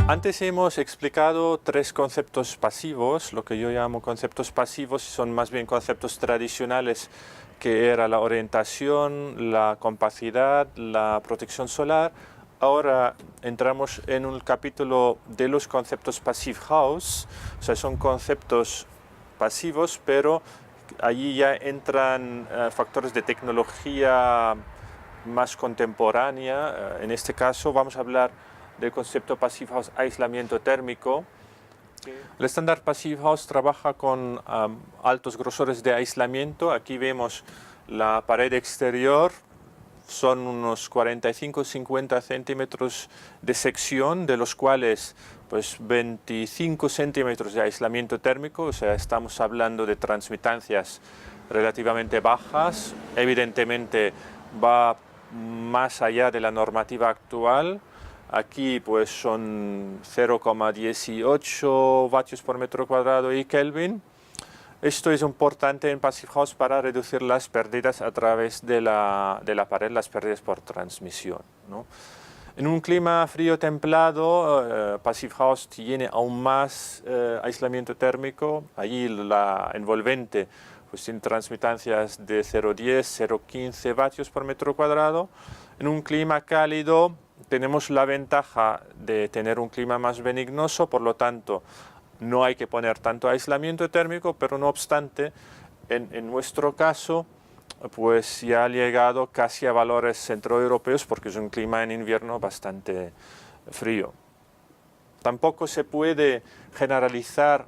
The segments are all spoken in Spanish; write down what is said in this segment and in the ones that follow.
Antes hemos explicado tres conceptos pasivos, lo que yo llamo conceptos pasivos, son más bien conceptos tradicionales, que era la orientación, la compacidad, la protección solar. Ahora entramos en un capítulo de los conceptos passive house, o sea, son conceptos pasivos, pero allí ya entran factores de tecnología más contemporánea. En este caso vamos a hablar del concepto Passive House aislamiento térmico. El estándar Passive House trabaja con altos grosores de aislamiento. Aquí vemos la pared exterior, son unos 45-50 centímetros de sección, de los cuales pues 25 centímetros de aislamiento térmico, o sea, estamos hablando de transmitancias relativamente bajas. Evidentemente va más allá de la normativa actual. Aquí pues son 0,18 vatios por metro cuadrado y Kelvin. Esto es importante en Passive House para reducir las pérdidas a través de la pared, las pérdidas por transmisión, ¿no? En un clima frío templado, Passive House tiene aún más aislamiento térmico. Allí la envolvente pues tiene transmitancias de 0,10, 0,15 vatios por metro cuadrado. En un clima cálido tenemos la ventaja de tener un clima más benignoso, por lo tanto no hay que poner tanto aislamiento térmico, pero no obstante, en nuestro caso, pues ya ha llegado casi a valores centroeuropeos porque es un clima en invierno bastante frío. Tampoco se puede generalizar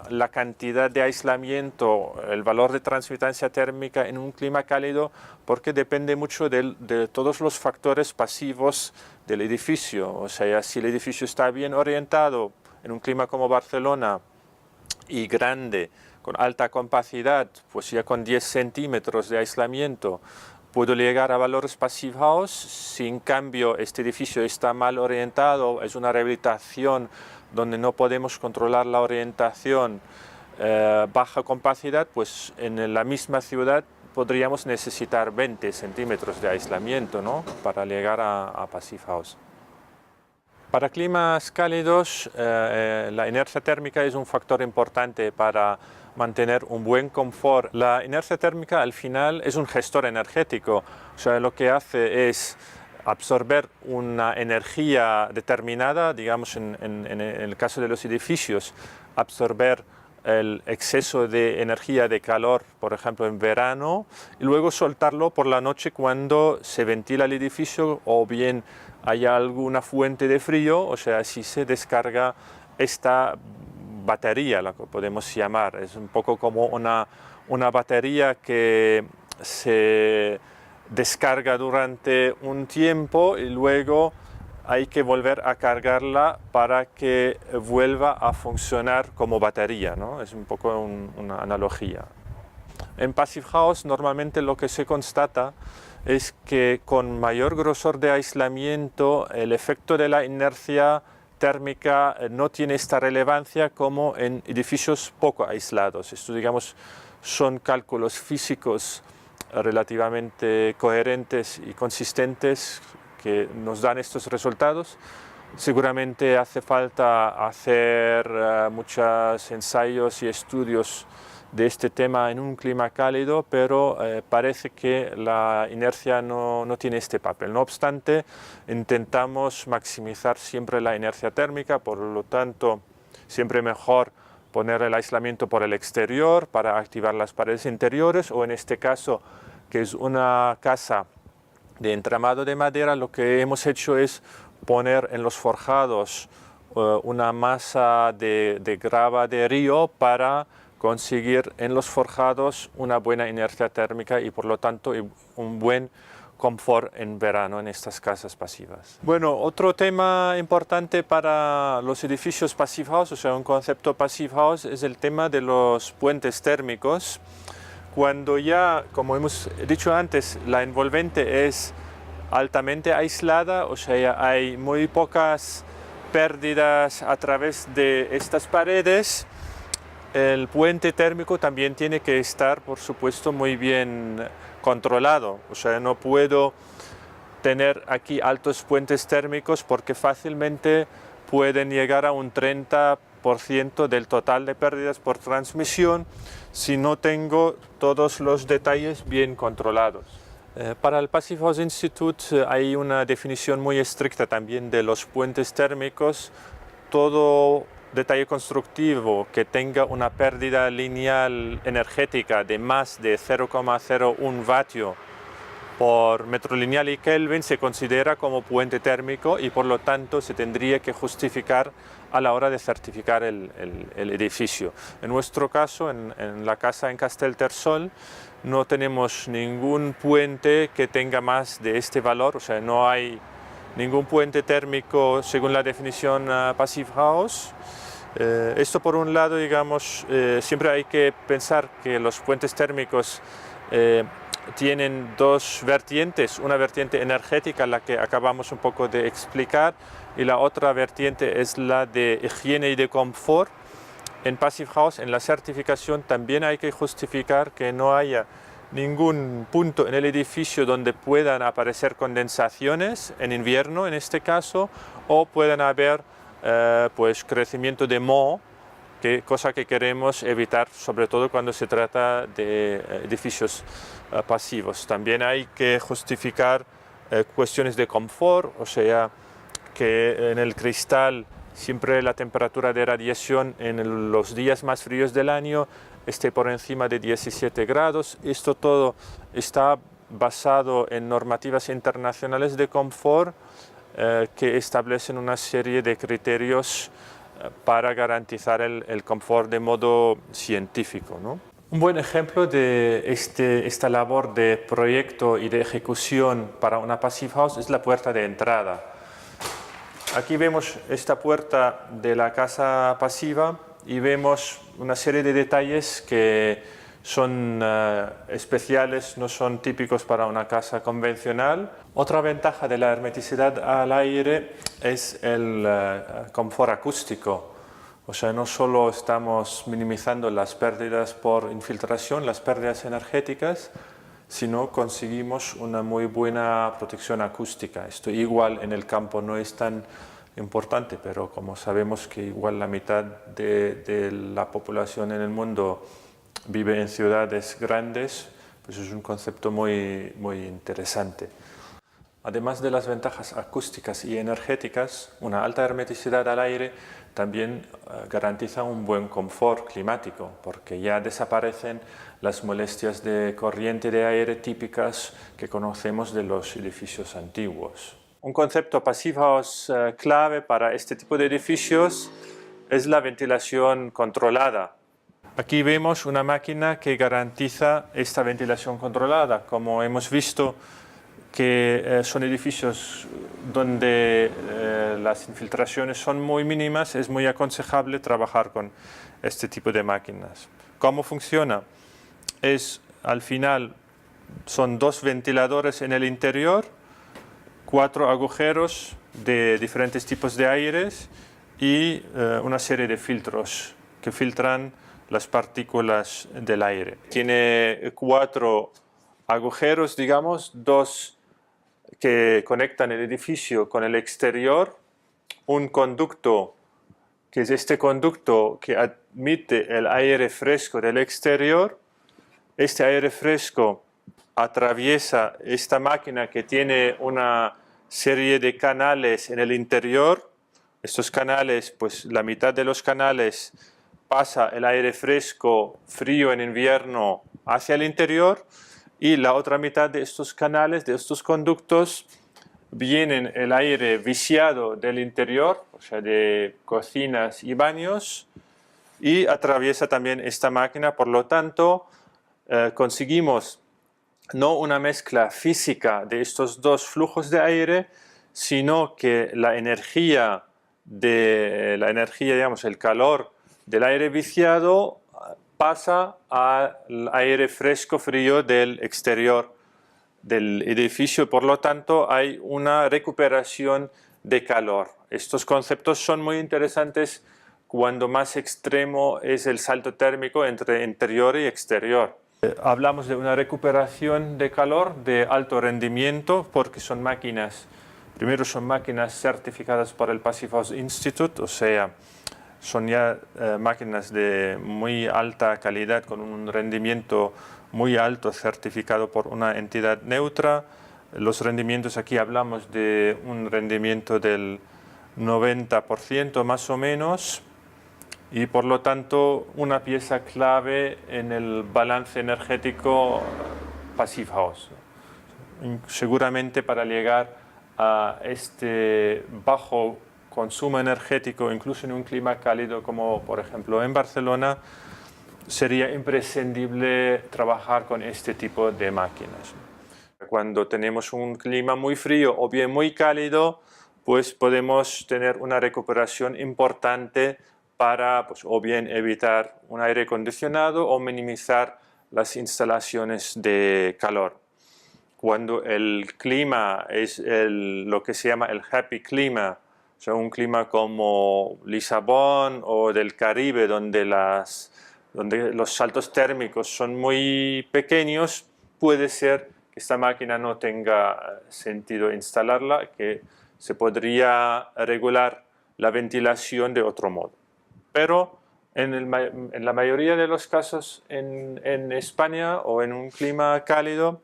la cantidad de aislamiento, el valor de transmitancia térmica en un clima cálido, porque depende mucho de todos los factores pasivos del edificio. O sea, si el edificio está bien orientado en un clima como Barcelona y grande, con alta compacidad, pues ya con 10 centímetros de aislamiento, puedo llegar a valores Passive House. Si en cambio este edificio está mal orientado, es una rehabilitación donde no podemos controlar la orientación, baja compacidad, pues en la misma ciudad podríamos necesitar 20 centímetros de aislamiento, ¿no?, para llegar a Passive House. Para climas cálidos, la inercia térmica es un factor importante para mantener un buen confort. La inercia térmica al final es un gestor energético, o sea, lo que hace es absorber una energía determinada, digamos en el caso de los edificios, absorber el exceso de energía de calor, por ejemplo en verano, y luego soltarlo por la noche cuando se ventila el edificio o bien haya alguna fuente de frío, o sea, si se descarga esta batería, la que podemos llamar. Es un poco como una batería que se descarga durante un tiempo y luego hay que volver a cargarla para que vuelva a funcionar como batería, ¿no? Es un poco una analogía. En Passive House normalmente lo que se constata es que con mayor grosor de aislamiento el efecto de la inercia térmica no tiene esta relevancia como en edificios poco aislados. Esto, digamos, son cálculos físicos relativamente coherentes y consistentes que nos dan estos resultados. Seguramente hace falta hacer muchos ensayos y estudios de este tema en un clima cálido, pero parece que la inercia no tiene este papel. No obstante, intentamos maximizar siempre la inercia térmica, por lo tanto, siempre mejor poner el aislamiento por el exterior para activar las paredes interiores, o en este caso, que es una casa de entramado de madera, lo que hemos hecho es poner en los forjados una masa de grava de río para conseguir en los forjados una buena inercia térmica y por lo tanto un buen confort en verano en estas casas pasivas. Bueno, otro tema importante para los edificios Passive House, o sea, un concepto Passive House, es el tema de los puentes térmicos. Cuando ya, como hemos dicho antes, la envolvente es altamente aislada, o sea, ya hay muy pocas pérdidas a través de estas paredes, el puente térmico también tiene que estar, por supuesto, muy bien controlado. O sea, no puedo tener aquí altos puentes térmicos porque fácilmente pueden llegar a un 30% del total de pérdidas por transmisión si no tengo todos los detalles bien controlados. Para el Passive House Institute hay una definición muy estricta también de los puentes térmicos. Todo detalle constructivo que tenga una pérdida lineal energética de más de 0,01 vatio por metro lineal y Kelvin se considera como puente térmico y por lo tanto se tendría que justificar a la hora de certificar el edificio. En nuestro caso, en la casa en Castellterçol, no tenemos ningún puente que tenga más de este valor, o sea, no hay ningún puente térmico según la definición Passive House. Esto por un lado, digamos, siempre hay que pensar que los puentes térmicos tienen dos vertientes, una vertiente energética, la que acabamos un poco de explicar, y la otra vertiente es la de higiene y de confort. En Passive House, en la certificación, también hay que justificar que no haya ningún punto en el edificio donde puedan aparecer condensaciones, en invierno en este caso, o puedan haber pues, crecimiento de moho, cosa que queremos evitar, sobre todo cuando se trata de edificios pasivos. También hay que justificar cuestiones de confort, o sea, que en el cristal siempre la temperatura de radiación en los días más fríos del año esté por encima de 17 grados. Esto todo está basado en normativas internacionales de confort que establecen una serie de criterios para garantizar el confort de modo científico, ¿no? Un buen ejemplo de esta labor de proyecto y de ejecución para una Passive House es la puerta de entrada. Aquí vemos esta puerta de la casa pasiva y vemos una serie de detalles que son especiales, no son típicos para una casa convencional. Otra ventaja de la hermeticidad al aire es el confort acústico. O sea, no solo estamos minimizando las pérdidas por infiltración, las pérdidas energéticas, sino conseguimos una muy buena protección acústica. Esto igual en el campo no es tan importante, pero como sabemos que igual la mitad de la población en el mundo vive en ciudades grandes, pues es un concepto muy interesante. Además de las ventajas acústicas y energéticas, una alta hermeticidad al aire también garantiza un buen confort climático, porque ya desaparecen las molestias de corriente de aire típicas que conocemos de los edificios antiguos. Un concepto Passive House clave para este tipo de edificios es la ventilación controlada. Aquí vemos una máquina que garantiza esta ventilación controlada. Como hemos visto que son edificios donde las infiltraciones son muy mínimas, es muy aconsejable trabajar con este tipo de máquinas. ¿Cómo funciona? Al final son dos ventiladores en el interior, 4 agujeros de diferentes tipos de aires y una serie de filtros que filtran las partículas del aire. Tiene 4 agujeros, digamos, 2 que conectan el edificio con el exterior, un conducto que es este conducto que admite el aire fresco del exterior. Este aire fresco atraviesa esta máquina que tiene una serie de canales en el interior. Estos canales, pues la mitad de los canales pasa el aire fresco, frío en invierno hacia el interior, y la otra mitad de estos canales, de estos conductos, vienen el aire viciado del interior, o sea, de cocinas y baños, y atraviesa también esta máquina. Por lo tanto, conseguimos no una mezcla física de estos dos flujos de aire, sino que la energía, digamos, el calor del aire viciado pasa al aire fresco frío del exterior del edificio. Por lo tanto, hay una recuperación de calor. Estos conceptos son muy interesantes cuando más extremo es el salto térmico entre interior y exterior. Hablamos de una recuperación de calor de alto rendimiento porque son máquinas Primero son máquinas certificadas por el Passive House Institute, o sea, son ya máquinas de muy alta calidad con un rendimiento muy alto certificado por una entidad neutra. Los rendimientos aquí hablamos de un rendimiento del 90% más o menos y por lo tanto una pieza clave en el balance energético Passive House. Seguramente para llegar a este bajo consumo energético, incluso en un clima cálido como por ejemplo en Barcelona, sería imprescindible trabajar con este tipo de máquinas. Cuando tenemos un clima muy frío o bien muy cálido, pues podemos tener una recuperación importante para pues, o bien evitar un aire acondicionado o minimizar las instalaciones de calor. Cuando el clima es lo que se llama el happy clima, o sea, un clima como Lisabón o del Caribe, donde los saltos térmicos son muy pequeños, puede ser que esta máquina no tenga sentido instalarla, que se podría regular la ventilación de otro modo. Pero en la mayoría de los casos en España o en un clima cálido,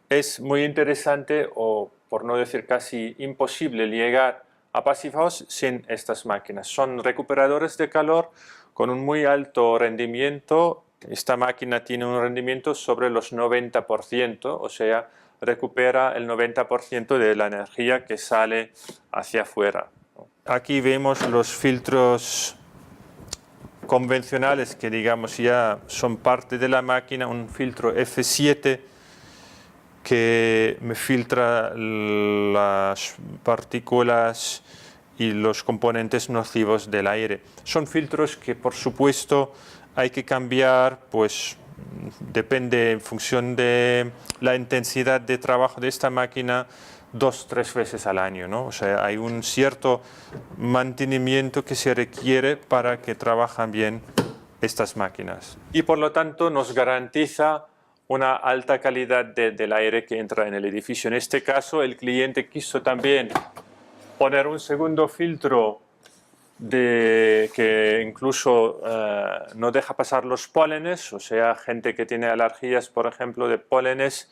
es muy interesante o por no decir casi imposible llegar a Passive House sin estas máquinas. Son recuperadores de calor con un muy alto rendimiento. Esta máquina tiene un rendimiento sobre los 90%, o sea, recupera el 90% de la energía que sale hacia afuera. Aquí vemos los filtros convencionales que digamos ya son parte de la máquina, un filtro F7 que me filtra las partículas y los componentes nocivos del aire. Son filtros que por supuesto hay que cambiar, pues depende en función de la intensidad de trabajo de esta máquina 2-3 veces al año, ¿no? O sea, hay un cierto mantenimiento que se requiere para que trabajen bien estas máquinas. Y por lo tanto nos garantiza una alta calidad del aire que entra en el edificio. En este caso, el cliente quiso también poner un segundo filtro que incluso no deja pasar los pólenes, o sea, gente que tiene alergias, por ejemplo, de pólenes,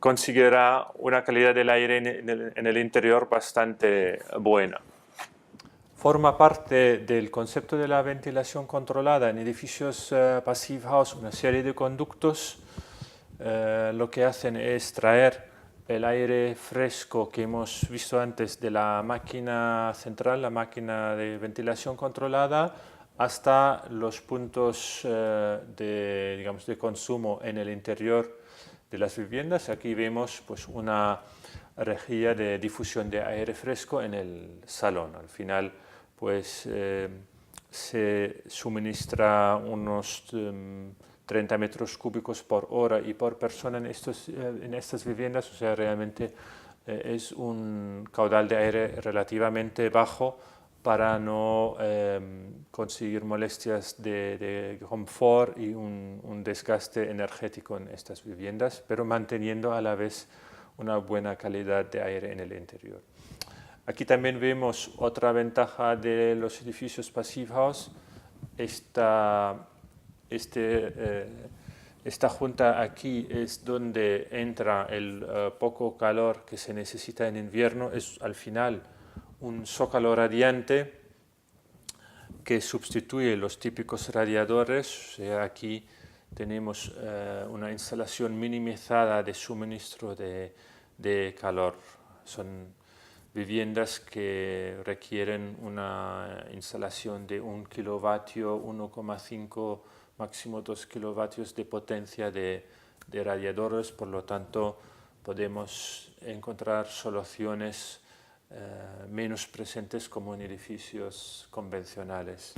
conseguirá una calidad del aire en el interior bastante buena. Forma parte del concepto de la ventilación controlada en edificios Passive House una serie de conductos. Lo que hacen es traer el aire fresco que hemos visto antes de la máquina central, la máquina de ventilación controlada, hasta los puntos de consumo en el interior de las viviendas. Aquí vemos pues, una rejilla de difusión de aire fresco en el salón. Al final pues, se suministra unos 30 metros cúbicos por hora y por persona en estas viviendas, o sea, realmente es un caudal de aire relativamente bajo para no conseguir molestias de confort y un desgaste energético en estas viviendas, pero manteniendo a la vez una buena calidad de aire en el interior. Aquí también vemos otra ventaja de los edificios Passive House. Esta junta aquí es donde entra el poco calor que se necesita en invierno. Es al final un zócalo radiante que sustituye los típicos radiadores. O sea, aquí tenemos una instalación minimizada de suministro de calor. Son viviendas que requieren una instalación de 1 kilovatio, 1,5, máximo 2 kilovatios de potencia de radiadores, por lo tanto podemos encontrar soluciones menos presentes como en edificios convencionales.